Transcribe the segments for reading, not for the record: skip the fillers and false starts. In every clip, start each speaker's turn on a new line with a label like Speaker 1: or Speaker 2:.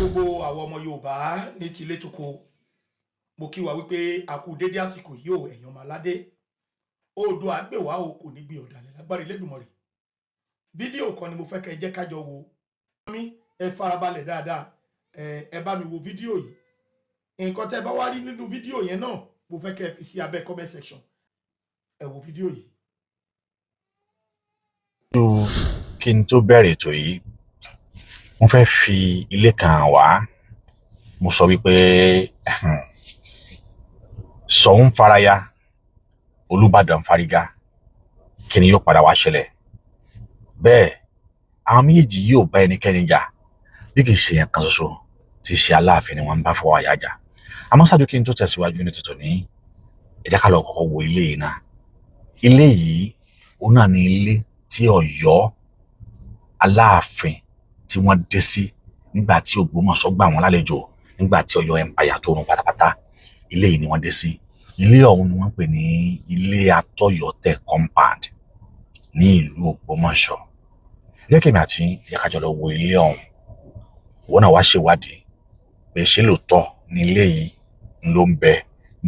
Speaker 1: gbogbo àwọn ọmọ Yorùbá ní tilé toko mo kí wa wípé a kú dédé àsìkò yìí o ẹ̀yin ọmọ aládé Oòduà á gbè wá o kò ní gbé ọ̀dàlẹ̀ lágbára Elédùmarè fídíò kan ni mo fẹ́ kẹ́ jẹ́ ká jọ wo mi ẹ farabalẹ̀ dáadáa ẹ bá mi wo fídíò yìí nǹkan tẹ́ bá wá rí nínú fídíò yẹn náà mo fẹ́ kẹ́ fi sí abẹ́ comment section ẹ wo fídíò yìí.
Speaker 2: Kí n tó bẹ̀rẹ̀ ètò yìí mo fẹ́ fi ilé kan wá mo sọ wípé Ṣọ̀ún faraya Olúbàdàn fárígá kí ni yóò padà wá ṣẹlẹ̀ bẹ́ẹ̀ àwọn méjèèjì yóò bá ẹnikẹ́ni jà bí kì í ṣe nǹkan ṣoṣo tí ṣe Aláàfin ni wọ́n ń bá fọwọ́ àyà jà àmọ́ ṣáájú kí n tó tẹ̀síwájú ní tuntun ní ẹ jẹ́ ká lọ kọ́kọ́ wo ilé yìí náà. Ilé yìí òun náà ni ilé tí Ọ̀yọ́ Aláàfin tí wọ́n dé sí nígbà tí Ògbómọ̀ṣọ́ gbà wọ́n lálejò nígbà tí Ọ̀yọ́ empire tó run pátápátá ilé yìí ni wọ́n dé sí. Ilé ọ̀hún ni wọ́n pè ní ilé Atọ́yọ̀tẹ̀ compound ní ìlú Ògbómọ̀ṣọ́. Jẹ́ kí èmi àti yẹ ká jọ lọ wo ilé ọ̀hún wọ́n náà wá ṣèwádìí pé ṣé lóòótọ́ ní ilé yìí ló ń bẹ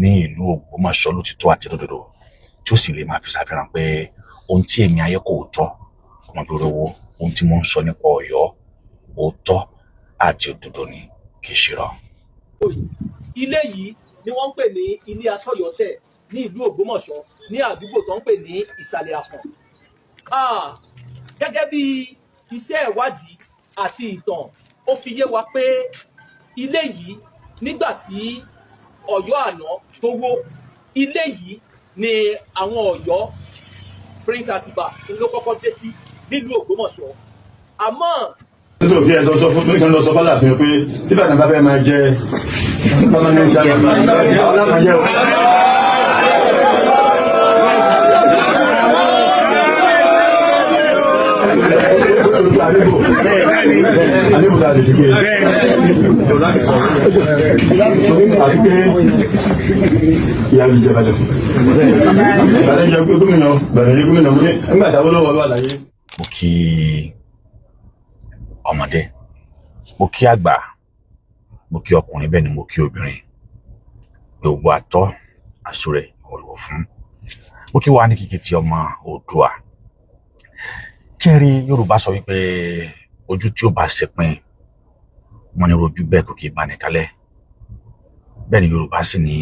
Speaker 2: ní ìlú Ògbómọ̀ṣọ́ lótìtọ́ àti lódodo tí ó sì lè máa fi ṣàfihàn pé ohun tí èmi ayé kò tọ́ ọmọbìnrin owó ohun tí mo ń sọ nípa Ọ̀yọ́ òótọ́ àti òdodo ni kì í ṣe irọ́.
Speaker 3: Ilé yìí ni wọ́n ń pè ní ilé Atọ́yọ̀tẹ̀ ní ìlú Ògbómọ̀ṣọ́ ní àdúgbò tó ń pè ní Ìsàlẹ̀ Àfọ̀n. Gẹ́gẹ́ bí iṣẹ́ ìwádìí àti ìtàn ó fi yé wa pé ilé yìí nígbà tí Ọ̀yọ́ àná tó wó ilé yìí ni àwọn Ọ̀yọ́ Prince Àtìbà ló kọ́kọ́ dé sí nílùú Ògbómọ̀ṣọ́. Àmọ́
Speaker 4: nítorí òfin ẹ̀dọ́ sọ fún mi kan lọ sọ fún Aláàfin pé tí bàtà bá fẹ́ máa jẹ permanent chairman àwọn alámàjẹ o. àníbò tá a lè fi ké àti pé ìyá mi jẹba jẹ bàtà jẹ gómìnà bàtà jẹ gómìnà mo ní nígbà táwọn lọ́wọ́ wà láyé.
Speaker 2: Mo kí ọmọdé mo kí àgbà mo kí ọkùnrin bẹ́ẹ̀ ni mo kí obìnrin gbogbo àtọ́ àsúrẹ̀ òrùwò fún mo kí wàá ní kíkí ti ọmọ Oòduà. Kẹ́rí Yorùbá sọ wípé ojú tí ó bá ṣepin wọn ni rojú bẹ́ẹ̀ kò kì í bá ní kalẹ̀ bẹ́ẹ̀ ni Yorùbá sì ní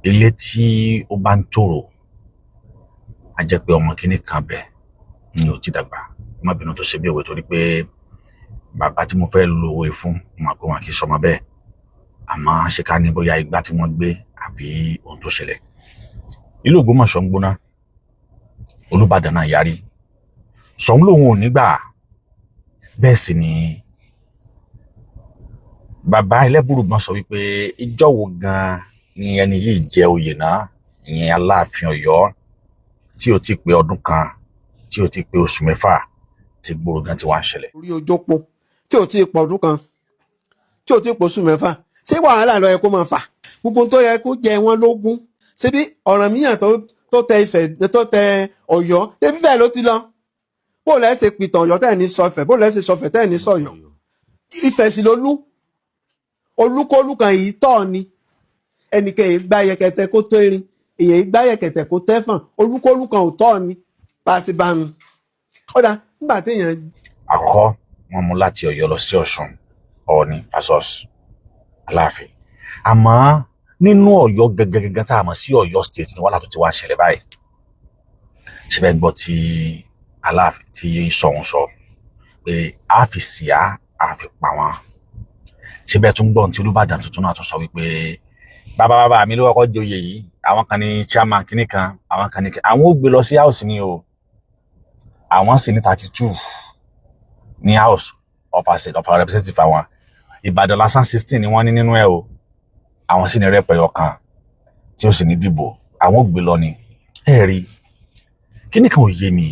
Speaker 2: ilé tí ó bá ń tòrò á jẹ́ pé ọmọ kìíní kan bẹ̀ ni ó ti dàgbà má bínú tó ṣe bí òwe torí pé bàbá tí mo fẹ́ lo òwe fún wọn pé wọn kì í sọmọ bẹ́ẹ̀ àmọ́ ṣe ká ní bóyá igbá tí wọ́n gbé àbí ohun tó ṣẹlẹ̀. Ìlú Ògbómọ̀ṣọ́ ń gbóná Olúbàdàn náà yarí Ṣọ̀ún lòun ò nígbà bẹ́ẹ̀ sì ni bàbá Ẹlẹ́bùrúgbọ́n sọ wípé ìjọ́ wo gan ni ẹni yìí jẹ oyè náà ìyẹn Aláàfin Ọ̀yọ́ tí ó ti pé ọdún kan tí ó ti pé oṣù mẹ́fà tí gbòòrò gan ti wá ń ṣẹlẹ̀.
Speaker 5: orí ojópo tí ò tí ì pọ̀ ọdún kan tí ò tí ì pọ̀ oṣù mẹ́fà ṣé wàhálà ló yẹ kó máa fà gbogbo tó yẹ kó jẹ wọ́n lógún ṣebí Ọ̀rànmíyàn tó tẹ Ifẹ̀ tó tẹ Ọ̀yọ́ ṣebí bẹ́ẹ̀ ló ti lọ bó lẹ ṣe pìtàn Ọ̀yọ́ tẹ ní sọfẹ̀ bó lẹ ṣe sọfẹ̀ tẹ ní sọ̀yọ́ Ifẹ̀ sì lolú olúkólú kan yìí tọ̀ ni ẹnìkan yìí gbá yẹkẹtẹ kó tó erin èyàn gbá yẹkẹtẹ kó tẹ́fọ̀n olúkólú kan ò tọ̀ ni bá a ti bá nu ọ̀dà nígbà téèyàn.
Speaker 2: Àkọ́kọ́ wọn mú láti Ọ̀yọ́ lọ sí Ọ̀ṣun Ọọ̀ni fasos Aláàfin àmọ́ nínú Ọ̀yọ́ gẹ́gẹ́ tá a mọ̀ sí Ọ̀yọ́ state ni wàhálà tó ti wá ṣẹlẹ̀ báyìí ṣe fẹ́ gbọ́ tí Aláàfin tí Ṣọ̀ún sọ pé a fi síá a fi pa wọn ṣe bẹ́ẹ̀ tún gbọ́n tí Olúbàdàn tuntun náà tún sọ wípé bàbá mi ló kọ́kọ́ joyè yìí àwọn kan ní chairman kìíní kan àwọn kan ní àwọn ò gbé lọ sí house ni o àwọn sì ní 32 ní house of assembly of representative àwọn Ìbàdàn lásán 16 ni wọ́n ní nínú ẹ̀ o àwọn sì ní rẹpẹ ọkàn tí ó sì ní dìbò àwọn ò gbé lọ ni ẹ rí kíní kan ò yé mi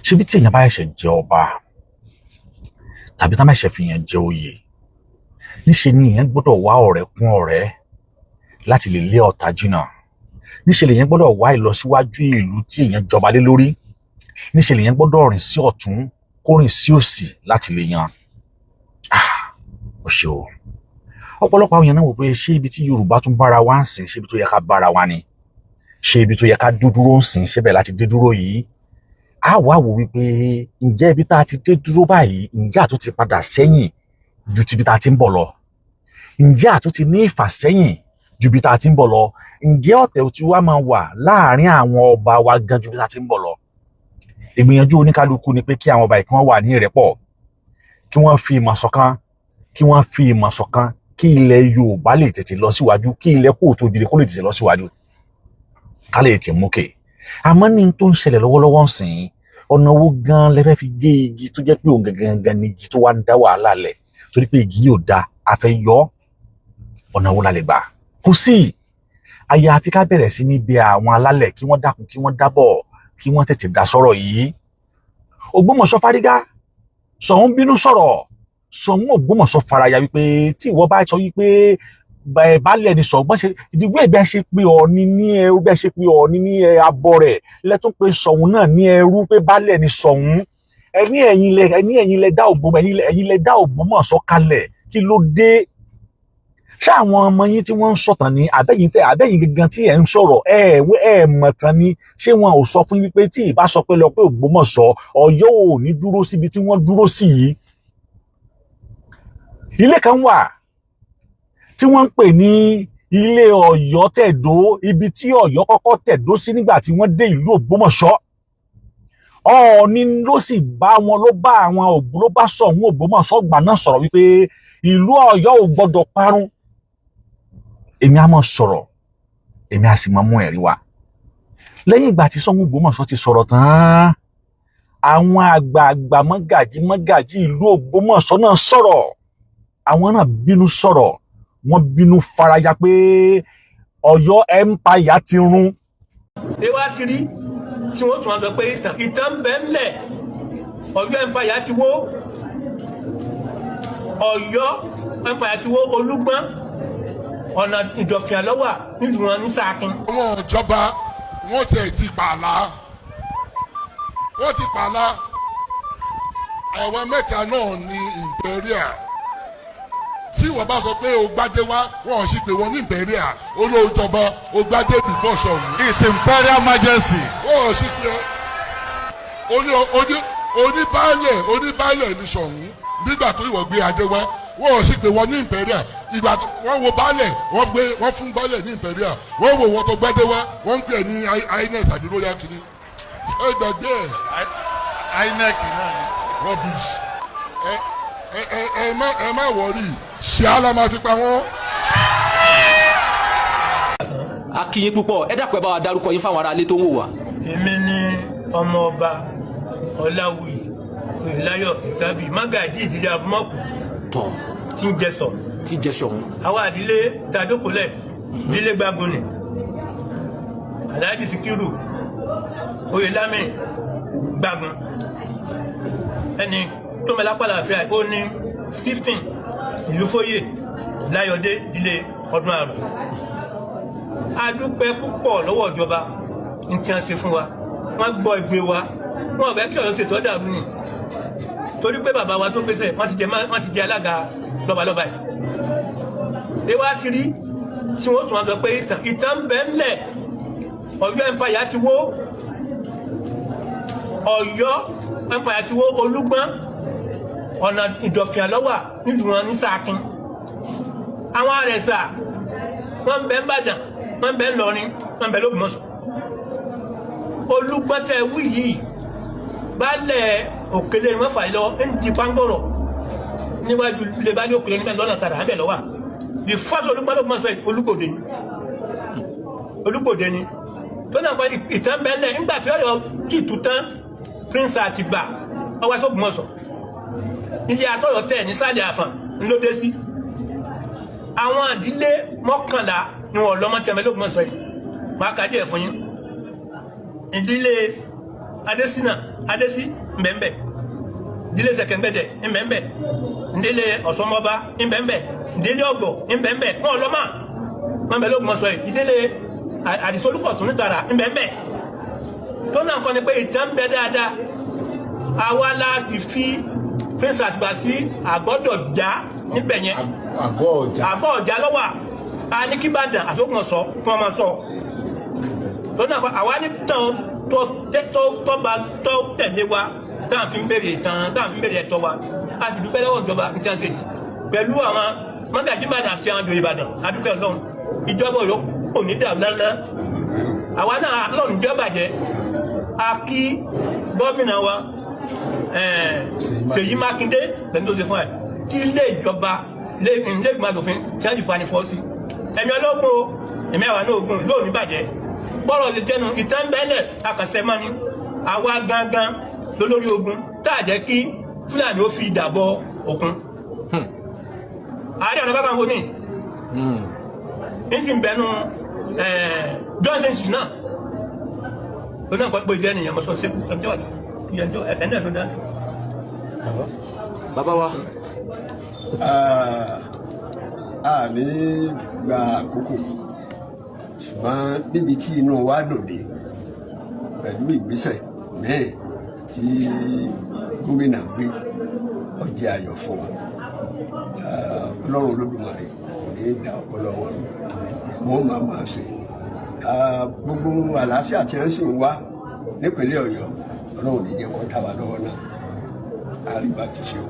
Speaker 2: ṣebí tí èèyàn bá ẹ̀ṣẹ̀ jẹ ọba tàbí tá má ẹ̀ṣẹ̀ fi yẹn jẹ oyè níṣe ni èèyàn gbọ́dọ̀ wá ọ̀rẹ́ kún ọ̀rẹ́ láti lè lé ọ̀tá jìnnà níṣe lèèyàn gbọ́dọ̀ wá ìlọsíwájú ìlú tí èèyàn jọba lé lórí níṣe lèèyàn gbọ́dọ̀ rìn sí ọ̀tún kó rìn sí òsì láti lè yan ó ṣe o ọ̀pọ̀lọpọ̀ àwọn èèyàn náà wò pé ṣé ibi tí Yorùbá tún bára wa ń sìn ṣé ibi tó yẹ ká bára wa ni ṣé ibi tó yẹ ká dúdúró ń sìn ṣé bẹ́ẹ̀ láti dé dúró yìí a wá wò wípé ǹjẹ́ ibi tá a ti dé dúró báyìí ǹjẹ́ àtún ti padà sẹ́yìn ju ti ibi tá a ti ń bọ̀ lọ ǹjẹ́ àtún ti ní ìfàsẹ́yìn ju ibi tá a ti ń bọ̀ lọ ǹjẹ́ ọ̀tẹ̀ tí wá máa wà láàárín àwọn ọba wa gan ju ibi tá a ti ń bọ̀ lọ ìgbìyànjú oníkálukú ni pé kí àwọn ọba yìí kí wọ́n wà ní ìrẹ́pọ̀ kí wọ́n fi ìmọ̀ ṣọ̀kan kí ilẹ̀ Yorùbá lè tètè lọ síwájú kí ilẹ̀ Kóòtù Òjìrè kó lè tètè lọ síwájú ká lè tètè mókè àmọ́ ní tó ń ṣẹlẹ̀ lọ́wọ́lọ́wọ́ ń sìn ọ̀nà owó gan lẹ́fẹ́ fi gé igi tó jẹ́ pé òun gangan ni igi tó wá ń dá wàhálà lẹ̀ torí pé igi yóò da afẹ́ yọ ọ̀nà owó la lè gbà kò sí àyàfi ká bẹ̀rẹ̀ sí ní bẹ̀ àwọn alálẹ̀ kí wọ́n dákun kí wọ́n dábọ̀ kí wọ́n tètè dá sọ̀rọ̀ yìí Ògbómọ̀ṣọ́ fárígá Ṣọ̀ún bínú sọ̀rọ̀ Ṣọ̀ún Ògbómọ̀ṣọ́ faraya wípé tí ìwọ bá sọ wípé baálẹ̀ ni Ṣọ̀ún bá ṣe ìdìbò ẹ̀bẹ̀ ṣe pé Ọọ̀ni ní ẹrú bẹ́ẹ̀ ṣe pé Ọọ̀ni ní abọ́ rẹ̀ lẹ́tún pé Ṣọ̀ún náà ní ẹrú pé baálẹ̀ ni Ṣọ̀ún ẹ̀yin lẹ dá Ògbómọ̀ṣọ́ kalẹ̀ kí ló dé ṣé àwọn ọmọ yín tí wọ́n ń sọ̀tàn ní àbẹ́yìn gangan tí ẹ̀ ń sọ̀rọ̀ ẹ̀ mọ̀tàn ni ṣé wọn ò sọ fún wípé tí ìbá sọ pé lọ pé Ògbómọ̀ṣọ́ Ọ̀yọ́ ò ní dúró síbi tí wọ́n dúró sí yìí ilé kan wà tí wọ́n ń pè ní ilé Ọ̀yọ́ tẹ̀dó ibi tí Ọ̀yọ́ kọ́kọ́ tẹ̀dó sí nígbà tí wọ́n dé ìlú Ògbómọ̀ṣọ́ Ọọ̀ni ló sì bá wọn ló bá Ṣọ̀ún Ògbómọ̀ṣọ́ gbà náà sọ̀rọ̀ wípé ìlú Ọ̀yọ́ ò gbọ́dọ̀ parun èmi á mọ̀ sọ̀rọ̀ èmi á sì mọ̀ mú ẹ̀rí wá lẹ́yìn ìgbà tí Ṣọ̀ún Ògbómọ̀ṣọ́ ti sọ̀rọ̀ tán àwọn àgbààgbà mọ́gàjí ìlú Ògbómọ̀ṣọ́ náà sọ̀rọ̀ àwọn náà bínú sọ̀rọ̀ wọ́n bínú faraya pé Ọ̀yọ́ empire ti run.
Speaker 6: ewa ti rí tí wọ́n tún wá sọ pé ìtàn bẹ́ẹ̀ ńlẹ̀ Ọ̀yọ́ empire ti wó Ọ̀yọ́ empire ti wó Olúgbọ́n ọ̀nà Ìdọ̀fìn àlọ́wà nílùú wọn ní Ṣakí.
Speaker 7: àwọn ìjọba wọn ti pààlà ẹ̀wọ̀n mẹ́ta náà ní imperial tí wọ́n bá sọ pé o gbájé wá wọ́n ò sì pé wọ́n ní imperial olóòjọba o gbájé before Ṣọ̀ún.
Speaker 8: His Imperial Majesty.
Speaker 7: wọ́n ò sì pé oníbàálẹ̀ ní Ṣọ̀ún nígbà tó ìwọ̀ gbé ajé wá wọ́n ò sì pé wọ́n ní imperial ìgbà wọ́n wo baálẹ̀ wọ́n fún baálẹ̀ ní imperial wọ́n wo wọ́n tó gbájé wá wọ́n ń pè ní INEC àbí royal kìíní. ẹ gbàgbé
Speaker 8: INEC náà ni.
Speaker 7: rubbish ẹ má wọrí ṣé àlà máa fi pa wọ́n.
Speaker 3: a kí yín púpọ̀ ẹ dákun ẹ bá wa dárúkọ yín fáwọn aráalé tó ń wò wá.
Speaker 6: èmi ni ọmọ ọba Ọláwuyì Oyèláyọ̀ Ìtàbí mágàjí ìdílé Abúmọ̀kù
Speaker 3: tọ́
Speaker 6: tí ń jẹ sọ.
Speaker 3: tí jẹ Ṣọ̀ún.
Speaker 6: àwa àdílé tàdókòlẹ̀ dílé Gbágun ni Alhaji Sikiru Oyèlámì Gbágun ẹni tó mẹ́lá pàlàfíà ó ní Stephen Ìlúfóyè Láyọ̀dé ilé ọdún àrùn. a dúpẹ́ púpọ̀ lọ́wọ́ ìjọba ní tí wọ́n ṣe fún wa wọ́n gbọ́ ìgbé wa wọ́n ọ̀bẹ kí ọ̀rọ̀ ṣètò ọ̀dàrú nì torí pé bàbá wa tó gbèsè wọ́n ti jẹ alága lọ́balọ́ba yìí. ewa ti rí tí wọ́n tún wá sọ pé ìtàn bẹ́ẹ̀ ńlẹ̀ Ọ̀yọ́ empire ti wó Ọ̀yọ́ empire ti wó Olúgbọ́n ọ̀nà Ìdọ̀fìn àlọ́wà nílùú wọn ní Ṣakí. àwọn Àrẹ̀sà wọ́n ń bẹ ńbàdàn wọ́n ń bẹ ńlọrin wọ́n ń bẹ l'Ógbómọ̀ṣọ́. Olúgbọ́n tẹ wí yìí baálẹ̀ Òkèlè mẹ́fà lọ ń di pàǹgọ̀rọ̀ níwájú ilé baálẹ̀ Òkèlè níbẹ̀ lọ́nà tàdà ńbẹ̀ lọ́wà. the first Olúgbọ́n l'Ógbómọ̀ṣọ́ Olúgbòde ni tó náà kọ́ ìtàn bẹ́ẹ̀ lẹ̀ nígbà tí Ọ̀yọ́ kì í tu tán Prince Àtìgbà ọwọ́ s'Ógbómọ̀ṣọ́ ilé àtọ́yọ̀ tẹ̀ ní Sàlẹ̀ Àfọ̀n ńlọdẹ sí. àwọn ìdílé mọ́kànlá ni wọ́n lọ́mọ tẹ̀mẹ́ l'Ógbómọ̀ṣọ́ yìí máa kájí ẹ̀ fún yín. ìdílé Adésí ńbẹ̀ńbẹ̀, ìdílé Ṣẹ̀kẹ̀ǹgbẹ̀dẹ̀ ńbẹ̀ńbẹ̀, ìdílé Ọ̀ṣọ́mọba ńbẹ̀ńbẹ̀, ìdílé Ọ̀gbọ̀ ńbẹ̀ńbẹ̀ wọ́n lọ́mọ wọ́n bẹ̀ l'Ógbómọ̀ṣọ́ yìí. ìdílé Àdìsólúkọ̀tún nítara ńbẹ̀ńbẹ̀ tó náà kọ́ ni pé ìtàn bẹ dáadáa àwa la sì fi prince àtìgbà sí àgọ́dọ̀já níbẹ̀ yẹn àgọ́ ọ̀já lọ́wọ́ a ní kí Ìbàdàn àtòkùn ọ̀sọ́ kí wọ́n máa sọ lọ́nà àwa ní tán tó tẹ̀lé wa táà fi ń bèrè ẹ̀tọ́ wa a sì dúpẹ́ lọ́wọ́ ìjọba ní tíyànṣe pẹ̀lú àwọn mọ́gàjí Ìbàdàn àti àwọn ìjòyè Ìbàdàn adúpẹ́ Ọlọ́run ìjọba Ọ̀yọ́ kò ní dàrú lálẹ́ àwa náà lọ́run ìjọba jẹ́ a kí gómìnà wa Ṣèyí Mákindé pẹ̀lú tó ṣe fún ẹ̀ tí ilé ìjọba lẹ́gbẹ̀ẹ́ àdòfin tí wọ́n ti fa ní fọ́ọ̀sì ẹ̀mí ọlọ́gbọ́n o ẹ̀mí àwa náà ogun lóòní bàjẹ́ bọ́rọ̀ lè jẹ́nu ìtẹ́ńbẹ́lẹ̀ akàṣẹ́ mọ́ ni àwa gangan lólórí ogun táà jẹ́ kí Fúlàní ó fi ìdàbọ̀ òkun Ààrẹ Ọ̀nà Kakanfò ní ìsìn bẹ̀nu Johnson street náà ló náà pẹ́ jẹ́ ènìyàn mọ́sọ́ sí ẹjọ́ ẹ̀ẹ́nà ló dá sí.
Speaker 5: Bàbá wa
Speaker 9: a ní gba àkókò ṣùgbọ́n níbi tí inú wa dòde pẹ̀lú ìgbésẹ̀ náà tí gómìnà gbé ó jẹ́ ayọ̀ fún wa Ọlọ́run Olódùmarè kò ní í da ọpọlọ wọn wọn máa ṣe gbogbo àlàáfíà tí wọ́n sì ń wá nípínlẹ̀ Ọ̀yọ́ Ọlọ́run ní jẹ́ kó tà wá lọ́wọ́ náà àríbá ti ṣe o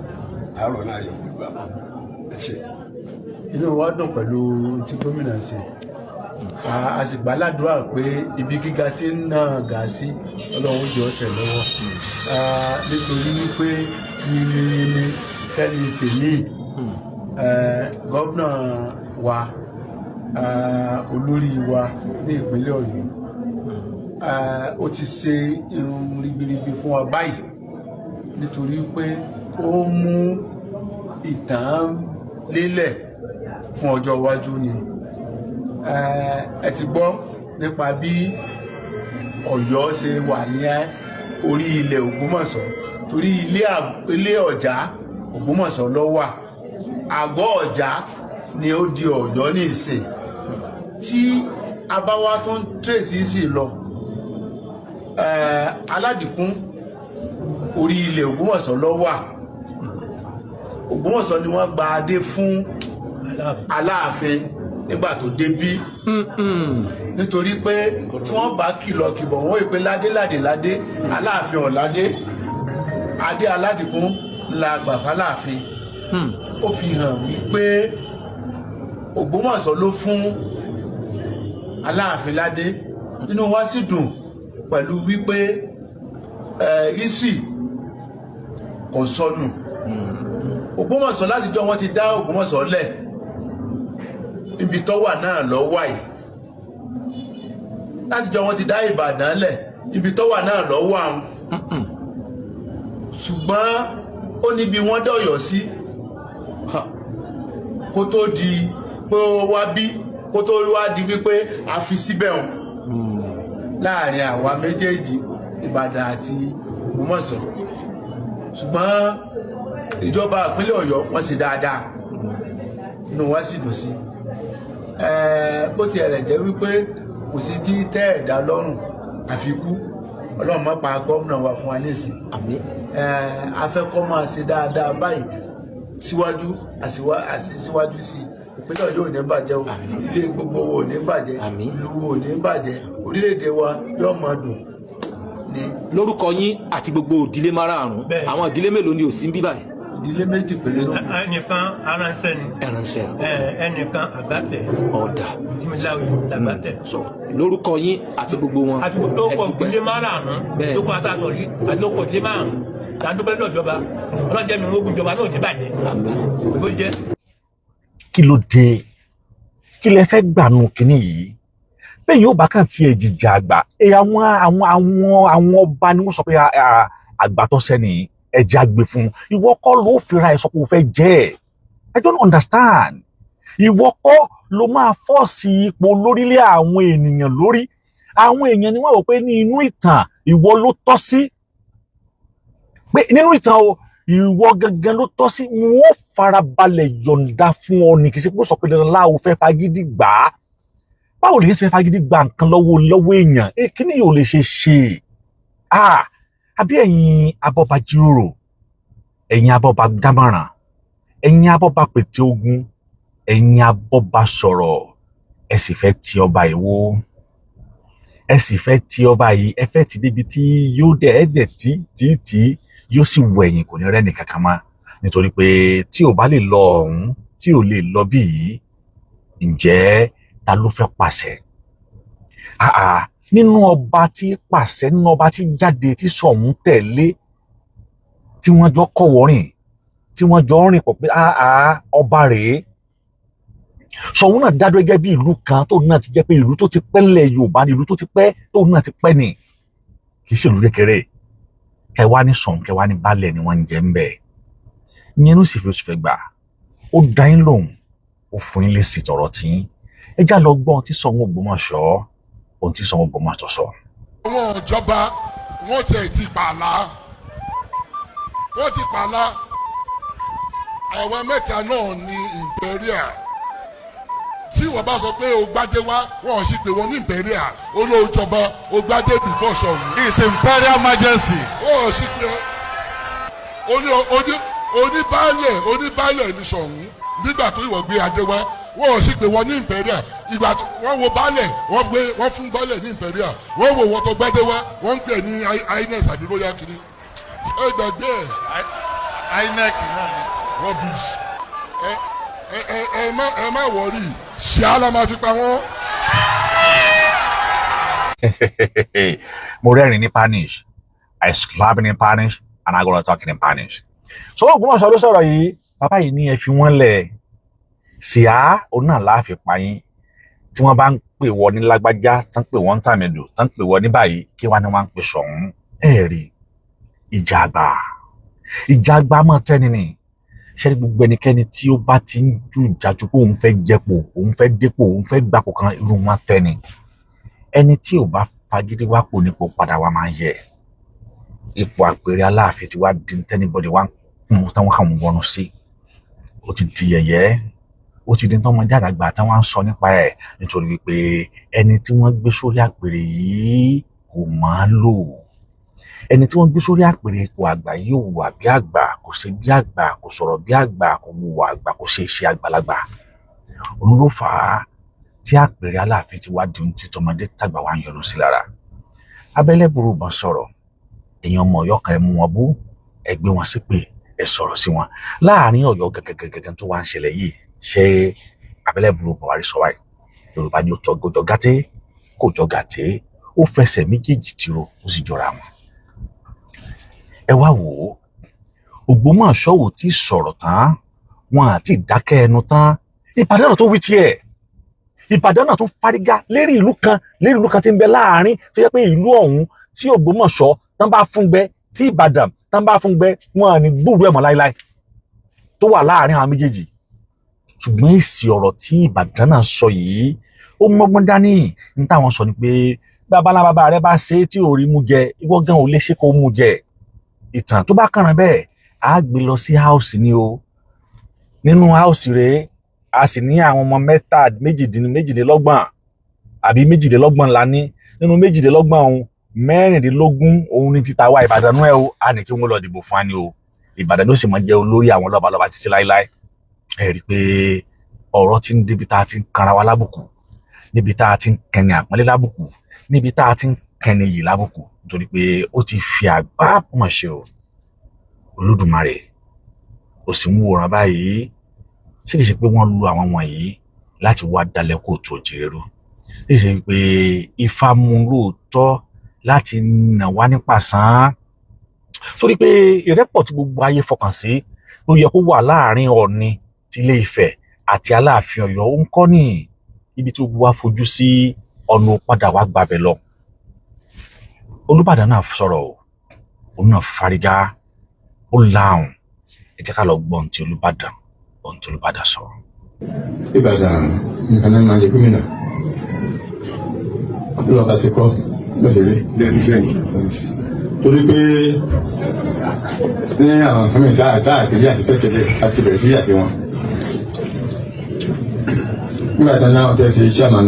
Speaker 9: àárọ̀ náà yọ gbígbà ẹ ṣe.
Speaker 8: inú wa dùn pẹ̀lú tí gómìnà ṣe a sì gbàládùra pé ibi gíga tí ń ná gà sí Ọlọ́run jẹ́ ọ̀tẹ̀ lọ́wọ́ nítorí wípé yìnyín kẹ́ni sèlè gómìnà wa olórí wa ní ìpínlẹ̀ Ọ̀yọ́ ó ti ṣe irun ribiribi fún wa báyìí nítorí pé ó mú ìtàn lélẹ̀ fún ọjọ́ iwájú ni ẹ ti gbọ́ nípa bí Ọ̀yọ́ ṣe wà ní orí ilẹ̀ Ògbómọ̀ṣọ́ torí ilé Ọ̀já Ògbómọ̀ṣọ́ ló wà àgọ́ Ọ̀já ni ó di Ọ̀yọ́ ní ìsìn tí a bá wá tó ń tírèsì sí lọ Aládìkún orí ilẹ̀ Ògbómọ̀ṣọ́ ló wà Ògbómọ̀ṣọ́ ni wọ́n gba adé fún Aláàfin nígbà tó débí nítorí pé tí wọ́n bá kìlọ̀ kìbọ̀ wọ́n ìpín ládé Aláàfin ọ̀ládé adé Aládìkún la gbà fáláàfin ó fi hàn wípé Ògbómọ̀ṣọ́ ló fún Aláàfin ládé inú wa sì dùn pẹ̀lú wípé history kò sọnù Ògbómọ̀ṣọ́ látijọ́ wọ́n ti dá Ògbómọ̀ṣọ́ lẹ̀ ibi tó wà náà lọ wà yìí látijọ́ wọ́n ti dá Ìbàdàn lẹ̀ ibi tó wà náà lọ wà ń ṣùgbọ́n ó níbi wọ́n dọ̀yọ̀ sí kó tó di pé ó wá bí kó tó wá di wípé a fi síbẹ̀ hàn láàrin àwa méjèèjì Ìbàdàn àti Ògbómọ̀ṣọ́ ṣùgbọ́n ìjọba ìpínlẹ̀ Ọ̀yọ́ wọ́n ṣe dáadáa inú wa sì dùn sí bó ti ẹ̀rẹ̀ jẹ́ wípé kò sí tí tẹ́ ẹ̀dá lọ́rùn àfikú Ọlọ́run má pa gómìnà wa fún wa nísìn afẹ́kọ́ máa ṣe dáadáa báyìí síwájú àti síwájú sí ìpínlẹ̀ Ọ̀yọ́ ò ní bàjẹ́ o ilé gbogbo wo ò ní bàjẹ́ ìlú wo ò ní bàjẹ́ orílẹ̀-èdè wa yóò máa dùn ní.
Speaker 3: lórúkọ yín àti gbogbo ìdílé márààrún àwọn ìdílé mélòó ni ò sí ń bí báyìí.
Speaker 1: ìdílé méjì péré ló.
Speaker 6: ẹnìkan aránṣẹ́ ni.
Speaker 3: ẹránṣẹ́.
Speaker 6: ẹnìkan àgbàtẹ.
Speaker 3: ọ̀dà.
Speaker 6: ìmìláwì làgbàtẹ.
Speaker 3: lórúkọ yín àti gbogbo wọn.
Speaker 6: àti gbogbo ìdílé márààrún lóko àtàsọ yìí àti lóko ìdílé márùn-ún tàdúpẹ́ lọ́jọba ọlọ́jẹ́ mi ogun ìjọba náà ò ní bàjẹ́. ìbò jẹ́.
Speaker 2: kí ló dé kí lẹ fẹ́ gbànú kínní yìí bẹ́ẹ̀ yóò bá kàn tiẹ̀ jìjà àgbà àwọn ọba ni wọ́n sọ pé àgbà tó sẹ́ni ẹja gbé fún ìwọ kọ́ ló fira ẹ̀ sọ pé o fẹ́ jẹ́ ẹ̀ I don't understand ìwọ kọ́ ló máa fọ́ọ̀sì ipò lórílẹ̀ àwọn ènìyàn lórí àwọn èèyàn ni wọ́n rò pé ní inú ìtàn ìwọ ló tọ́ sí pé nínú ìtàn o ìwọ gangan ló tọ́ sí wọ́n farabalẹ̀ yọ̀ǹda fún ọ ní kì í ṣe pé ó sọ pé dandan láwo fẹ́ fagídí gbà á báwo lè ṣe fẹ́ fagídí gba nǹkan lọ́wọ́ èèyàn kí ni yóò lè ṣe àbí ẹ̀yin abọ́bajíròrò ẹ̀yin abọ́ba dámọ̀ràn, ẹ̀yin abọ́ba pète ogun, ẹ̀yin abọ́ba sọ̀rọ̀, ẹ sì fẹ́ ti ọba yìí wó, ẹ sì fẹ́ ti ọba yìí, ẹ fẹ́ ti débi tí yóò dẹ̀ ẹ́ dẹ̀ tí yóò sì wọ ẹ̀yìn, kò ní rẹ́ni kankan mọ́, nítorí pé tí ò bá lè lọ ọ̀hún tí ò lè lọ bí yìí, ǹjẹ́ ta ló fẹ́ pàṣẹ? Nínú ọba tí pàṣẹ, nínú ọba tí jáde tí Ṣọ̀ún tẹ̀lé, tí wọ́n jọ kọ̀wọ́rìn, tí wọ́n jọ rìn pọ̀ pé ọba rèé. Ṣọ̀ún náà dádúró gẹ́gẹ́ bí ìlú kan tó náà ti jẹ́ pé ìlú tó ti pẹ́ ńlẹ̀ Yorùbá ni, ìlú tó ti pẹ́ tó náà ti pẹ́ ni, kì í ṣe ìlú kékeré. Kẹwàá ní Ṣọ̀ún, kẹwàá ní baálẹ̀ ni wọ́n ń jẹ́ ń bẹ̀. Ìyẹn ló sì fi oṣù fẹ́ gbà. Ó dá yín lóhùn, ó fún yín lésì tọ̀rọ̀ tí ẹ já lọ gbọ́n tí Ṣọ̀ún Ògbómọ̀ṣọ́, ohun tí Ṣọ̀ún Ògbómọ̀ṣọ́ sọ.
Speaker 7: àwọn ìjọba wọ́n ti pààlà, wọ́n ti pààlà. Àwọn mẹ́ta náà ní imperial. Tí wọ́n bá sọ pé o gbádé wá, wọ́n sì pé wọ́n ní imperial. Olóòjọba o gbádé before Ṣọ̀ún.
Speaker 10: His Imperial Majesty.
Speaker 7: Wọ́n sì pé oníbàálẹ̀ ní Ṣọ̀ún nígbà tó ìwọ̀ gbé adé wá. Wọ́n sì pé wọ́n ní imperial. Ìgbà wọ́n wo baálẹ̀, wọ́n fún baálẹ̀ ní imperial. Wọ́n wo wọ́n tó gbádé wá, wọ́n ń pè ní INEC àbí royal kiri. Ẹ gbàgbé ẹ̀.
Speaker 10: INEC náà ni.
Speaker 7: Rubbish. Ẹ má wọrí, ṣíà la máa fi pa wọ́n.
Speaker 2: Mo rẹ́rìn ní Spanish, I slapping in Spanish, and I gonna talking in Spanish. So Ògbómọ̀ṣọ́ ló sọ̀rọ̀ yìí, bàbá yìí ní ẹ fi wọ́n lẹ̀. Ṣíà òun náà láàfin pa yín. Tí wọ́n bá ń pè wọ́n ní lágbájá, tán pè wọ́n ń tàmẹ̀dù, tán pè wọ́n ní báyìí, kí wá ni wọ́n ń pè Ṣọ̀ún. Rí ìjà àgbà mọ́ tẹ́ni ni. Ṣé gbogbo ẹnikẹ́ni tí ó bá ti ń ju ìjájú pé òun fẹ́ jẹ́pò, òun fẹ́ dépò, òun fẹ́ gbapò kan, irú wọn tẹ́ni. Ẹni tí ò bá fagídí wá pò nípò padà wá máa ń yẹ. Ipò àpèrè Aláàfin ti wá di tẹ́nibọ́dì wá mú táwọn àwọn wọnú sí. Ó ti di yẹ̀yẹ́, ó ti di tọ́mọdé àgbà táwọn ń sọ nípa ẹ̀, nítorí wípé ẹni tí wọ́n gbé sórí àpèrè yìí kò máa lò. Ẹni tí wọ́n gbé sórí àpèrè ipò àgbà yìí ò wà bí àgbà, kò ṣe bí àgbà, kò sọ̀rọ̀ bí àgbà, kò wùwà àgbà, kò ṣe iṣẹ́ àgbàlagbà. Òun ló fà á tí àpèrè Aláàfin ti wá di ohun tí tọmọdé tàgbà wá ń yọnu sí lára. Abẹ́lẹ́ burú bọ́n sọ̀rọ̀, èèyàn ọmọ Ọ̀yọ́ kan ẹ mú wọn bú, ẹ gbé wọn ṣépè, ẹ sọ̀rọ̀ sí wọn. Láàárín Ọ̀yọ́ gẹ́gẹ́gẹ́gẹ́ tó wá ń ṣẹlẹ̀ yìí, ṣé Abẹ́lẹ́ burú bọ́n wá rí sọ wáyé? Yorùbá ni ó tọ́ gbọdọ̀ gàtẹ́, kò jọ gàtẹ́, ó fẹsẹ̀ méjèèjì tìró, ó sì jọra wọn. Ẹ wá wò ó, Ògbómọ̀ṣọ́ ò tí sọ̀rọ̀ tán, wọn àti ìdákẹ́ ẹnu tán. Ìbàdàn náà tó wí tiẹ̀, Ìbàdàn náà tó fárígá lérí ìlú kan tí ń bẹ láàárín, tó yẹ pé ìlú ọ̀hún tí Ògbómọ̀ṣọ́ tán bá fúngbẹ, tí Ìbàdàn tán bá fúngbẹ, wọn à ní gbúrú ẹ̀mọ́ láíláí tó wà láàárín àwọn méjèèjì. Ṣùgbọ́n èsì ọ̀rọ̀ tí Ìbàdàn náà sọ yìí, ó mọ́gbọ́n dání. Ní táwọn sọ ni pé bàbá rẹ bá ṣe tí ò rí mú jẹ, ìwọ gan ò lè ṣe kó mú jẹ. Ìtàn tó bá kàràn bẹ́ẹ̀, a gbé lọ sí house ni o. Nínú house rẹ̀, a sì ní àwọn ọmọ méjìdínlọ́gbọ̀n àbí méjìdínlọ́gbọ̀n la ní. Nínú méjìdínlọ́gbọ̀n ohun, 16 òun ní títa wá Ìbàdàn náà o. A ní kí wọ́n lọ dìbò fún wa ni o. Ìbàdàn ló sì máa jẹ́ olórí àwọn lọ́balọ́ba títí láíláí. Ẹ rí i pé ọ̀rọ̀ ti ń débi tá a ti ń kanra wa lábùkù, níbi tá a ti ń kẹni àpọ́nlé lábùkù, níbi tá a ti ń kẹni yìí lábùkù, nítorí pé ó ti fi àgbá mọ̀ ṣe o. Olódùmarè ó sì ń wòran báyìí. Ṣé kìí ṣe pé wọ́n lu àwọn wọ̀nyí láti wá dalẹ̀ kóòtù òjìrèrú? Ṣé kìí ṣe pé Ifá mú lóòótọ́ láti nà wá nípasàn? Torí pé ìrẹ́pọ̀ tí gbogbo ayé fọkàn sí ló yẹ kó wà láàárín Ọọ̀ni ti Ilé Ifẹ̀ àti Aláàfin Ọ̀yọ́. Ó ń kọ́ ní ibi tí gbogbo wa fojú sí, ọ̀nà padà wá gbàbẹ̀ lọ. Olúbàdàn náà sọ̀rọ̀ o, òun náà fárígá, ó láhùn. Ẹ jẹ́ ká lọ gbọ́ ohun tí Olúbàdàn sọ.
Speaker 4: Ìbàdàn nìkan náà máa jẹ gómìnà. Ló bá ṣe kọ́ lọ́sẹ̀rẹ́. Torí pé ní àwọn nǹkan mìíràn tá àkèlé àṣìṣe tẹ́lẹ̀ àti bẹ̀rẹ̀ sí àṣẹ wọn. Nígbà tí wọ́n tẹ́ ṣe chairman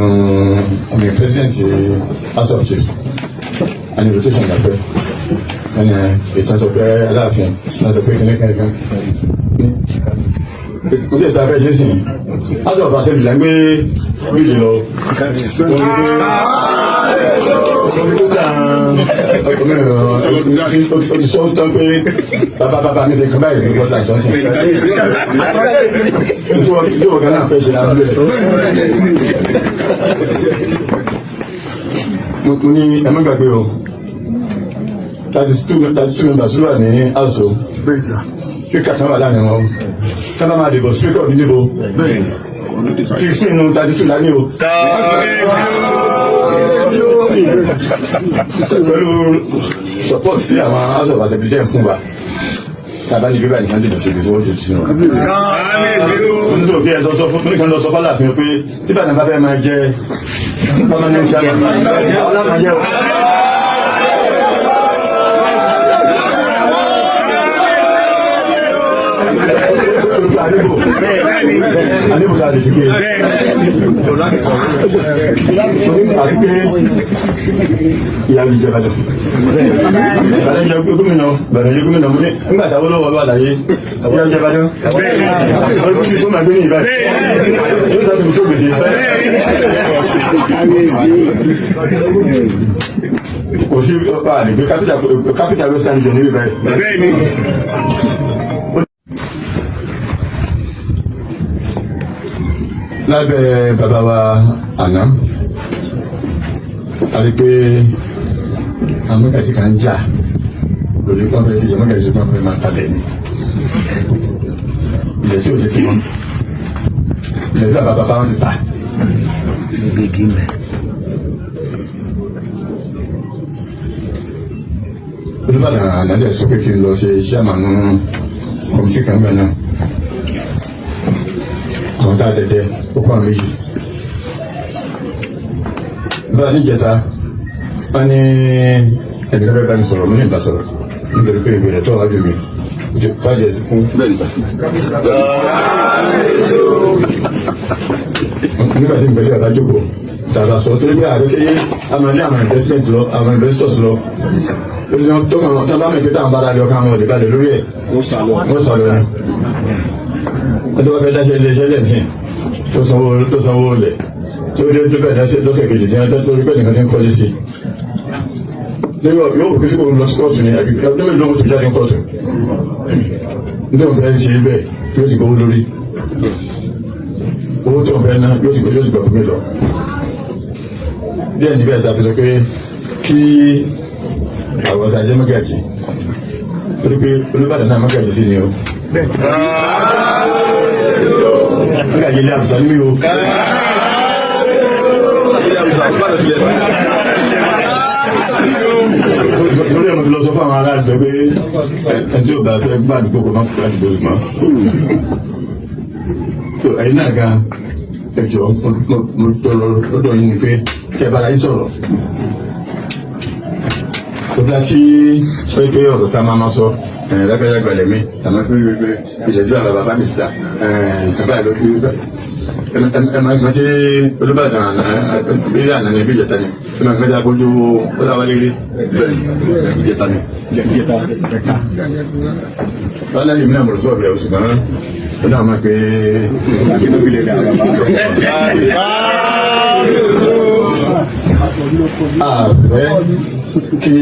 Speaker 4: president House of Chiefs and invitation na fẹ́. ìtàn sọ pé Aláàfin ìtàn sọ pé kìnìkan kan kò lè ta fẹ́ ṣe sìn house of assembly la ń gbé bíìlì lọ o ti sọ tán pé bàbá mi ṣe kan báyìí ní bọ́tà ìṣọ́sìn tí wọ́n kan náà fẹ́ ṣe lára bẹ́ẹ̀. mo ní ẹ má gbàgbé o 32 members ló wà ní house o speaker kan wà láàrin wọn sábà máa dìbò speaker ò ní dìbò kí sínú 32 lání o. pẹ̀lú support sí àwọn house of assembly dẹ́n fún wa tàbá ní bíbá nìkan dìbò ṣègbè sówó jù sínú. oníṣòwò kí ẹ lọ sọ fún mi kan lọ sọ fọlá àfihàn pé tí bàtà bá fẹ́ máa jẹ permanent chairman àwọn lámà jẹ o. Àdébò tá a lè ti gbé àti pé ìyàwó ìjọba jọ bàtà jẹ gómìnà bàtà jẹ gómìnà mo ní nígbà táwọn olówó wà láyé ìyàwó ìjọba jọ ọdún tí kò máa gbé ní ìbáyìí yóò tó tó gbèsè kò sí ọba àdìgbé kápítà western region ní ìbáyìí. Lábẹ́ bàbá wa àná a rí pé amúgàjì kan ń jà lórí pọ́npẹ́ ìjọba amúgàjì pọ́npẹ́ máa talẹ̀ ní ilẹ̀ tí ò sí sí wọn ilẹ̀ tí bàbá wọn ti ta gbégi mẹ́. Olúbàdàn ànádẹ́ sọ pé kí n lọ ṣe iṣẹ́ àmàlú kọ̀mítì kan bẹ́ẹ̀ náà àwọn tá a dẹ̀dẹ̀ ó kọ́ àwọn méjì. Bá a ní ìjẹta wọ́n ní ẹnìkan fẹ́ bá mi sọ̀rọ̀ mo ní ìbá sọ̀rọ̀ nítorí pé ìwé rẹ̀ tó wájú mi kò ti fàjẹ́ fún bẹ́ẹ̀ nígbà tí mo fẹ́ bá jókòó tàbá sọ torí pé àdókèyé a máa ní àwọn investment lọ àwọn investors lọ ó ti sọ tó kàn wọ́n tó bá mi pé táwọn bá dáadé ọkàn àwọn òde balẹ̀ lórí ẹ̀ wọ́n sọ lọ ni ẹni wọ́n fẹ́ dáṣẹ́ iléeṣẹ́ lẹ́sìn tó sanwó lẹ̀ tí ó dé tó bẹ̀rẹ̀ lọ́sẹ̀ kejì tí wọ́n tẹ́ lórí pẹ̀lú nǹkan tí ń kọ́lé sí. yóò wò pé sí kò ń lọ sí kóòtù ní ọjọ́ ìlú tó jáde kóòtù nítorí wọ́n fẹ́ ṣe bẹ́ẹ̀ yóò ti gbowó lórí owó tó ń fẹ́ ná yóò ti gbà fún mi lọ. díẹ̀ níbẹ̀ ta fi sọ pé kí àwọn ọ̀tá jẹ́ mọ́gàjì torí pé Olúbàdàn náà mọ́gàjì sí ni o. Nígbà yẹlé àbùsà ní o. Lórí ẹ̀mọ́ ti lọ sọ fún àwọn ará àjọ pé ẹni tí ò bá fẹ́ gbà àdúgbò kò má kó àdúgbò mọ́. Ẹ̀yin náà gan ẹ̀jọ̀ mo tọrọ lọ́dọ̀ yín ni pé kí ẹ bára yín sọ̀rọ̀. Ó dá kí pé ọ̀rọ̀ tá a máa sọ lágbàáyà gbalẹ̀ mi tàmá pé ilẹ̀ tí bàbá bá mi ti ta tàbá ẹ̀ lójú ẹ máa fi ṣe Olúbàdàn bí àná ni bí ìjẹta ni ẹ máa fi ṣe àbójú Ọláwálé rí ìjẹta ni. Bálá yìí mìíràn mọ̀rọ̀ sọ̀rọ̀ ẹ̀ ṣùgbọ́n ó dáhùn máa pé àfẹ́ kí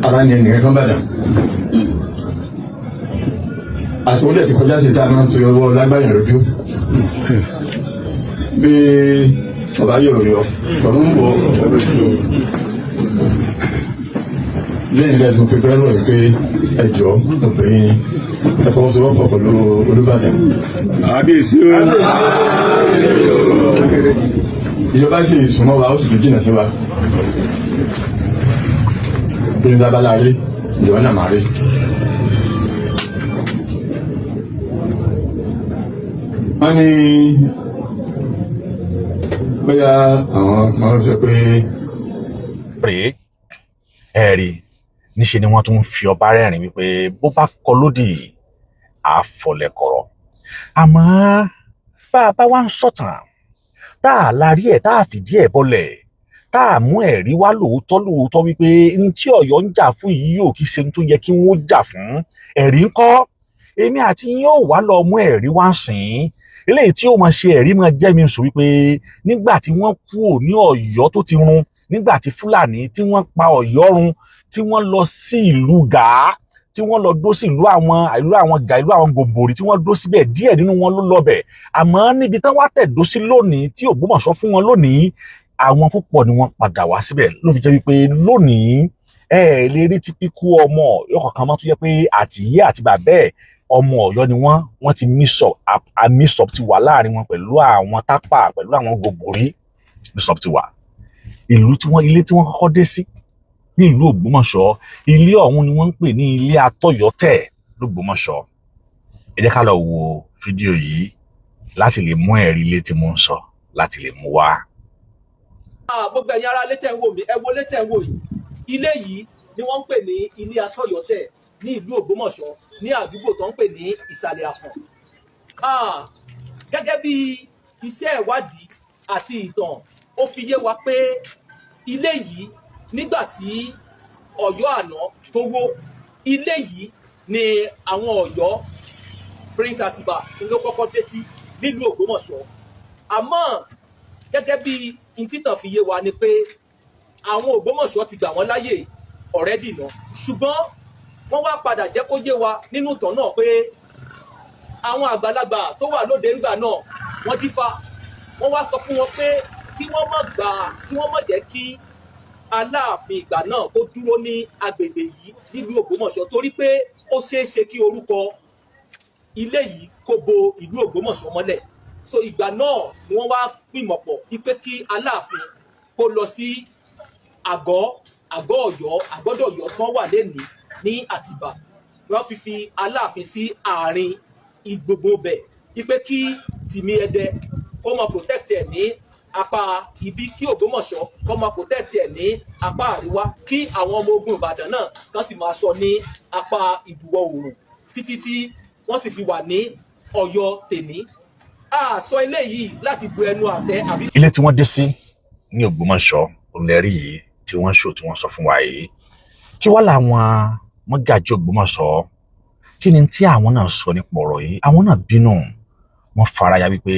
Speaker 4: ara ní ẹnìkan kan bàdàn àsìwọ́lẹ̀ ti kọjá sí tá a máa ń fi ọwọ́ lágbàáyàn lójú bí ọba yóò rí ọ tọ̀nù ń bọ̀ lẹ́yìn ìgbà tí mo fi bẹ́ẹ̀ rọ̀ pé ẹjọ́ obìnrin ẹ fọwọ́sowọ́pọ̀ pẹ̀lú Olúbàdàn.
Speaker 9: Àbíyèsí o.
Speaker 4: Ìjọba sì súnmọ́ wa ó sì tún jìnnà sí wa bí n dábàá láàrin ìjọba náà máa rí. Wọ́n ní bóyá àwọn kan sọ pé.
Speaker 2: rèé ẹ̀rí níṣe ni wọ́n tún fi ọba rẹ́rìn wípé bó bá kọ lódì àfọlẹ́kọ̀rọ̀ àmọ́ bá a bá wá ń sọ̀tàn tá a la rí ẹ̀ tá a fìdí ẹ̀ bọ́lẹ̀ tá tá a mú ẹ̀rí wá lóòótọ́ wípé n tí Ọ̀yọ́ ń jà fún yìí yóò kí ṣe n tó yẹ kí wọ́n jà fún, ẹ̀rí ńkọ́? Èmi àti yín yóò wá lọ mú ẹ̀rí wá sìn eléyìí tí ó máa ṣe ẹ̀rí máa jẹ́ mi sùn wípé nígbà tí wọ́n kúrò ní Ọ̀yọ́ tó ti run, nígbà tí Fúlàní tí wọ́n pa Ọ̀yọ́ run, tí wọ́n lọ sí ìlú Gàá, tí wọ́n lọ dó sí ìlú àwọn Gòmbòrì, tí wọ́n dó síbẹ̀, díẹ̀ nínú wọn ló lọ bẹ̀. Àmọ́ níbi tán wá tẹ̀dó sí lónìí tí Ògbómọ̀ṣọ́ fún wọn lónìí, àwọn púpọ̀ ni wọ́n padà wá síbẹ̀. Ló fi jẹ́ wípé lónìí ẹ lè rí típíkù ọmọ Ọ̀yọ́ kankan mọ́ tó jẹ́ pé àtìyé àti bàbá ẹ̀ ọmọ Ọ̀yọ́ ni wọ́n ti mix-up ti wà láàrin wọn pẹ̀lú àwọn Tápà, pẹ̀lú àwọn Gòmbòrì, mix-up ti wà. Ilé tí wọ́n kọ́kọ́ dé sí ní ìlú Ògbómọ̀ṣọ́, ilé ọ̀hún ni wọ́n ń pè ní ilé Atọ́yọ̀tẹ̀ l'Ógbómọ̀ṣọ́. Ẹ jẹ́ ká lọ wo fídíò yìí láti lè mú ẹ̀rí ilé tí mo ń sọ láti lè mú wá.
Speaker 3: Gbogbo ẹ̀yin ará létẹ̀ ń wò mí, ẹ wo létẹ̀ ń wò yìí. Ilé yìí ni wọ́n ń pè ní ilé Atọ́yọ̀tẹ̀ ní ìlú Ògbómọ̀ṣọ́ ní àdúgbò tó ń pè ní Ìsàlẹ̀ Àfọ̀n. Gẹ́gẹ́ bí iṣẹ́ ìwádìí àti ìtàn ó fi yé wa pé ilé yìí nígbà tí Ọ̀yọ́ àná tó wó, ilé yìí ni àwọn Ọ̀yọ́ Prince Àtìbà ló kọ́kọ́ dé sí nílùú Ògbómọ̀ṣọ́. Àmọ́ gẹ́gẹ́ bí ìtìtàn fi yé wa ni pé àwọn Ògbómọ̀ṣọ́ ti gbà wọ́n láyè already náà, ṣùgbọ́n wọ́n wá padà jẹ́ kó yé wa nínú ìtàn náà pé àwọn àgbàlagbà tó wà lóde ńgbà náà wọ́n dífá, wọ́n wá sọ fún wọn pé kí wọ́n má jẹ́ kí Aláàfin ìgbà náà kó dúró ní agbègbè yìí nílùú Ògbómọ̀ṣọ́ torí pé ó ṣeé ṣe kí orúkọ ilé yìí kó bo ìlú Ògbómọ̀ṣọ́ mọ́lẹ̀. So ìgbà náà ni wọ́n wá pìmọ̀ pọ̀ wípé kí Aláàfin kó lọ sí àgọ́ Ọ̀yọ́ tán wà lẹ́nìí ní Àtìbà. Wọ́n fi Aláàfin sí àárín gbogbo bẹ̀ wípé kí Tìmì Ẹdẹ kó máa protect ẹ̀ ní apá ibi, kí Ògbómọ̀ṣọ́ kó máa protect ẹ̀ ní apá àríwá, kí àwọn ọmọ ogun Ìbàdàn náà kán sì máa ṣọ́ ní apá ìbúwọ̀ oòrùn títí tí wọ́n sì fi wà ní Ọ̀yọ́ tèní. Sọ ilé yìí láti bu ẹnu àtẹ́ àbí.
Speaker 2: Ilé tí wọ́n dé sí ní Ògbómọ̀ṣọ́ olẹ́rí yìí tí wọ́n sọ fún wa yìí, kí wá làwọn mọ́gàjí Ògbómọ̀ṣọ́, kí ni tí àwọn náà sọ nípa ọ̀rọ̀ yìí? Àwọn náà bínú, wọ́n faraya wípé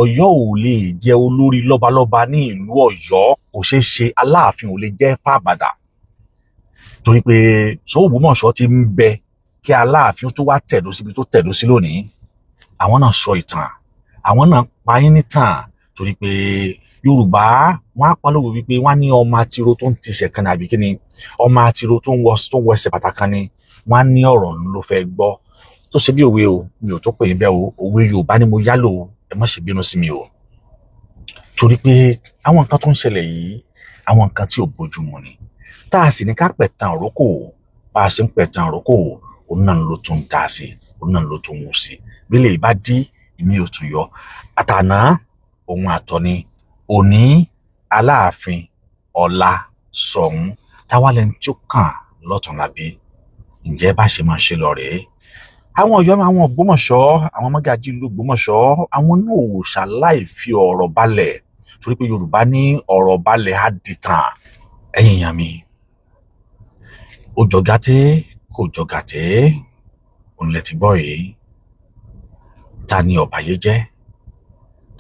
Speaker 2: Ọ̀yọ́ ò lè jẹ́ olórí lọ́balọ́ba ní ìlú Ọ̀yọ́, kò ṣeé ṣe, Aláàfin ò lè jẹ́ fàbàdà torí pé Ògbómọ̀ṣọ́ ti ń bẹ kí Aláàfin tó wá tẹ̀dó síbi tó tẹ̀dó sí lónìí. Àwọn náà sọ ìtàn, àwọn náà pa yín nítàn torí pé Yorùbá wọn á palówó wípé wọn ní ọmọ àtiró tó ń tiṣẹ̀ kan àbí kíni, ọmọ àtiró tó ń wọ ẹsẹ̀ bàtà kan ni, wọn á ní ọ̀rọ̀ ló fẹ́ gbọ́. Tó ṣe bí òwe o, mi ò tó pè yín bẹ́ẹ̀ o, òwe Yorùbá ni mo yálò, ẹ má ṣe bínú sí mi o. Torí pé àwọn nǹkan tó ń ṣẹlẹ̀ yìí, àwọn nǹkan tí ò bójú mu ni. Tá a sì ní ká pẹ̀tàn òrókò, bá a ṣe ń pẹ̀tàn òrókò, òun náà ló tún dá sí, òun náà ló tún wù sí. Bí lè bá dí, ìmí ò tún yọ. Àtàná òun àtọ̀ni, òní Aláàfin, ọ̀la Ṣọ̀ún, táwa lẹni tí ó kàn lọ́tùnla bí. Ǹjẹ́ bá ṣe máa ṣe lọ rèé? Àwọn Ọ̀yọ́, àwọn Ògbómọ̀ṣọ́, àwọn mọ́gàjí ìlú Ògbómọ̀ṣọ́, àwọn náà ò ṣàláì fi ọ̀rọ̀ balẹ̀ torí pé Yorùbá ní ọ̀rọ̀ balẹ̀ á dìtàn. Ẹ̀yin èèyàn mi, ó jọ gàtẹ́ kò jọ gàtẹ́, òun lẹ ti gbọ́ yìí. Ta ni ọ̀bàyéjẹ́?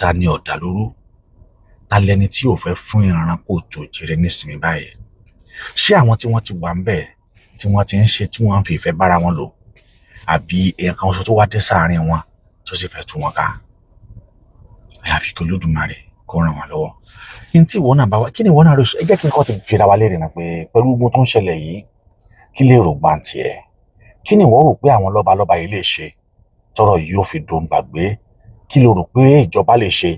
Speaker 2: Ta ni ọ̀dàlúrú? Ta lẹni tí ò fẹ́ fún ìran kò tó jèrè nísìnyí báyìí? Ṣé àwọn tí wọ́n ti wà ń bẹ̀, tí wọ́n ti ń ṣe, tí wọ́n ń fi ìfẹ́ bára wọn lò, àbí èèyàn kan ṣoṣo tó wá dé sáàárín wọn tó sì fẹ́ tú wọn ká? Àyàfi kí Olódùmarè kó ràn wọ́n lọ́wọ́. Kí n tí ìwọ náà bá wá, kí ni ìwọ náà rò? Ẹ jẹ́ kí n kọ́ ti fira wa léèrè náà pé pẹ̀lú ogun tó ń ṣẹlẹ̀ yìí, kí lè rò gbà tiẹ̀? Kí ni ìwọ rò pé àwọn lọ́balọ́ba yìí lè ṣe tọ́rọ̀ yìí ó fi dohun gbàgbé? Kí ló rò pé ìjọba lè ṣe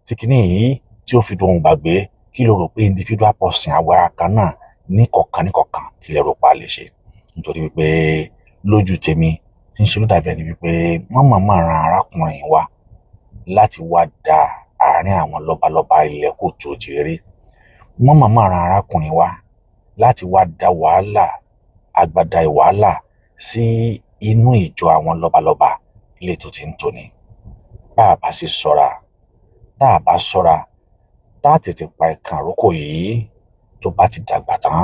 Speaker 2: tí kinní yìí tí ó fi dohun gbàgbé? Kí ló rò pé individual person àwa kan náà ní kọ̀ọ̀kan kí lè rò pa lè ṣe? Nítorí wípé lójú tèmi ń ṣe ló dàbí ẹni wípé wọ́n máa ran arákùnrin wa láti wá da àárín àwọn lọ́balọ́ba ilẹ̀ kò tó jèrè. Wọ́n máa ran arákùnrin wa láti wá da wàhálà, agbada ìwàhálà sí inú ìjọ àwọn lọ́balọ́ba ilé tó ti ń tòní. Bá a bá sì ṣọ́ra, tá a bá ṣọ́ra, tá a tètè pa ẹ̀kan àrókò yìí tó bá ti dàgbà tán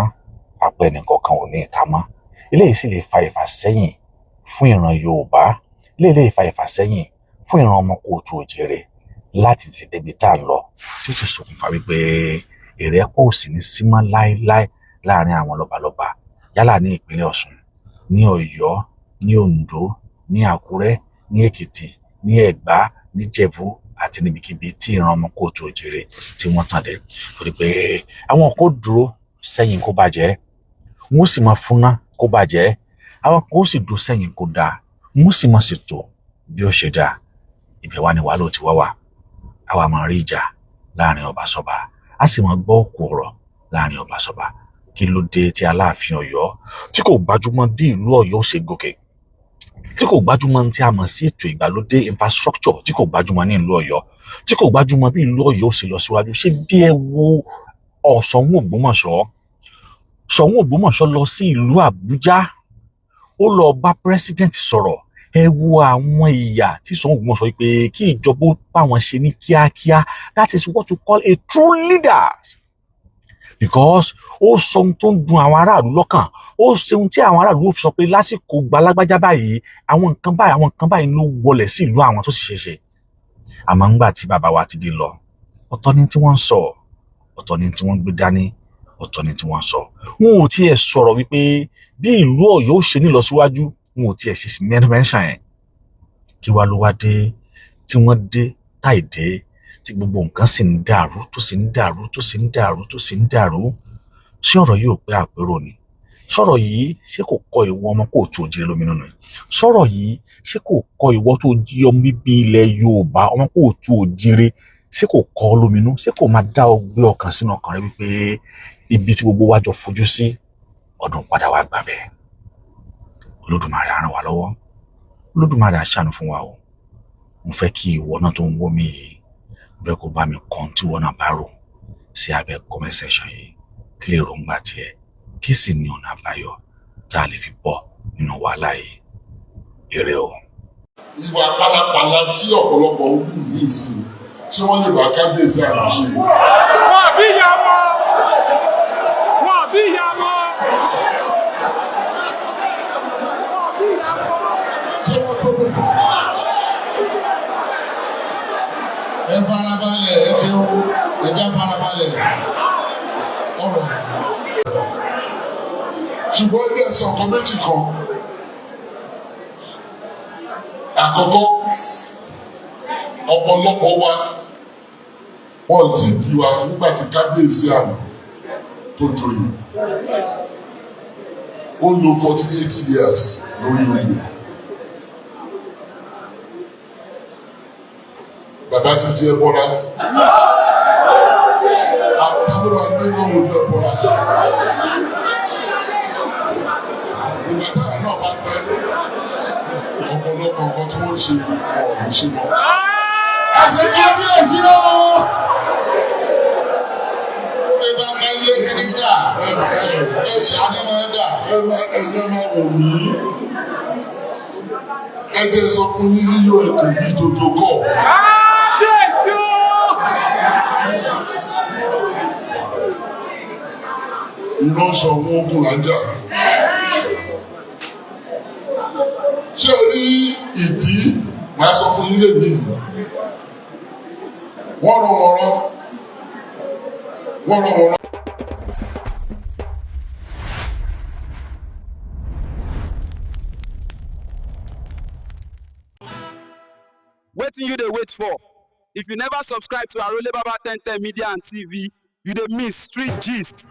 Speaker 2: apẹ́ nìkankan ò ní ìka mọ́. Eléyìí sì lè fa ìfàsẹ́yìn fún ìran Yorùbá, eléyìí lè fa ìfàsẹ́yìn fún ìran ọmọ Kóòtù Òjìrè láti ti débi tá a lọ, tí ó sì ṣokùnfà wípé ìrẹ́pọ̀ ò sì ní sí mọ́ láéláé láàrin àwọn lọ́balọ́ba yálà ní ìpínlẹ̀ Ọ̀ṣun, ní Ọ̀yọ́, ní Oǹdó, ní Àkúrẹ́, ní Èkìtì, ní Ẹ̀gbá, ní Jẹ̀bú àti níbikíbi tí ìran ọmọ Kóòtù Òjìrè tí wọ́n tàn dé. Torí pé àwọn kò dúró sẹ́yìn kó bàjẹ́, wọ́n sì máa fúnná kó bàjẹ́, àwọn kò sì dúró sẹ́yìn kó dáa, wọ́n sì máa ṣètò bí ó ṣe dáa. Ibẹ̀ wá ni wàá lò tí wá wà. Àwa máa rí ìjà láàrin ọba sọ́ba, a sì máa gbọ́ òkú ọ̀rọ̀ láàrin ọba sọ́ba. Kí ló dé tí Aláàfin Ọ̀yọ́ tí kò gbájúmọ́ bí ìlú Ọ̀yọ́ ṣe gòkè, tí kò gbájúmọ́ tí a mọ̀ sí ètò ìgbàlódé infrastructure, tí kò gbájúmọ́ ní ìlú Ọ̀yọ́, tí kò gbájúmọ́ bí ìlú Ọ̀yọ́ ṣe lọ síwájú? Ṣé bí ẹ wo Ṣọ̀ún Ògbómọ̀ṣọ́, Ṣọ̀ún Ògbómọ̀ṣọ́ lọ sí ìlú Àbújá, ó lọ bá president sọ̀rọ̀. Ẹ wo àwọn ìyà tí Ṣọ̀ún Ògbómọ̀ṣọ́ pé kí ìjọba ó bá wọn ṣe ní kíákíá. That is what you call a true leader, because ó sọ ohun tó ń dùn àwọn aráàlú lọ́kàn, ó ṣe ohun tí àwọn aráàlú sọ pé lásìkò gbalágbájá báyìí àwọn nǹkan báyìí ló wọlẹ̀ sí ìlú àwọn tó sì ṣeéṣe. Àmọ́ ńgbà tí bàbá wa ti dé lọ, ọ̀tọ̀ ni tí wọ́n ń sọ, ọ̀tọ̀ ni tí wọ́n gbé dání, ọ̀tọ̀ ni tí wọ́n sọ. Wọn ò tiẹ̀ sọ̀rọ̀ wípé bí ìlú Ọ̀yọ́ ó ṣe ní lọ síwájú, wọn ò tiẹ̀ ṣe mẹ́ńṣà yẹn. Kí wá ló wá dé tí wọ́n dé táì dé, tí gbogbo nǹkan sì ń dàrú tó sì ń dàrú tó sì ń dàrú tó sì ń dàrú? Ṣé ọ̀rọ̀ yìí ò pé àpérò ni? Sọ̀rọ̀ yìí ṣé kò kọ ìwọ ọmọ Kóòtù Òjìrè lóminú ni? Sọ̀rọ̀ yìí ṣé kò kọ ìwọ tó jí ọmọ bíbí ilẹ̀ Yorùbá ọmọ Kóòtù Òjìrè, ṣé kò kọ ọ lóminú? Ṣé kò máa dá ọgbẹ́ ọkàn sínú ọkàn rẹ wípé ibi tí gbogbo wa jọ fojú sí ọdún padà wá gbà bẹ́ẹ̀? Olódùmarè á ràn wá lọ́wọ́, Olódùmarè á ṣàánú fún wa o. Mo fẹ́ kí ìwọ náà tó ń wò mí yìí, mo fẹ́ kó bá mi kàn tí ìwọ náà bá rò sí abẹ́ comment section yìí. Kí lè ròǹgbà tiẹ̀, kí sì ní ọ̀nà àbáyọ tá a lè fi bọ́ nínú wàhálà yìí. Ire o.
Speaker 7: Ìwà pálapàla tí ọ̀pọ̀lọpọ̀ ń kù ní ìsìn, ṣé wọ́n lè bá kábíyèsí àwọn ṣe?
Speaker 11: Wọ́n bí ìyá mọ́, wọ́n bí ìyá mọ́.
Speaker 7: Ṣé wọ́n tó bẹ̀rẹ̀? Ẹ farabalẹ̀, ẹ ṣeun, ẹ já farabalẹ̀. Ọ̀rọ̀. Ṣùgbọ́n ilé ẹ̀sìn ọ̀kan méjì kan. Àkọ́kọ́, ọ̀pọ̀lọpọ̀ wa wọ́n ti bí wa nígbà tí kábíyèsí àná tó joyè. Ó lò 48 years lórí oyè. Bàbá ti di ẹbọra. Àtàwọn agbẹ́wò wo di ẹbọra. Ìgbà táwọn náà bá pẹ́, ọ̀pọ̀lọpọ̀ nǹkan tí wọ́n ń ṣe ọ̀hún ṣe mọ́. Ẹ̀sìn kábíyèsí o! Ìgbà máa ń lé kiri dà. Ìṣàní máa ń dà. Ẹ̀jẹ̀ máa wò mí. Ẹ̀jẹ̀ sọ fún yín yíyọ ètò yìí tó tó kọ̀. Ìránṣọ wọn ogun lájà. Ṣé o rí ìdí máa sọ fún yín lèmi? Wọ́n rán wọn rán. Wọ́n rán wọn rán.
Speaker 12: Wetin you dey wait for? If you never subscribe to Arole Baba 1010 Media and TV, you dey miss street gist.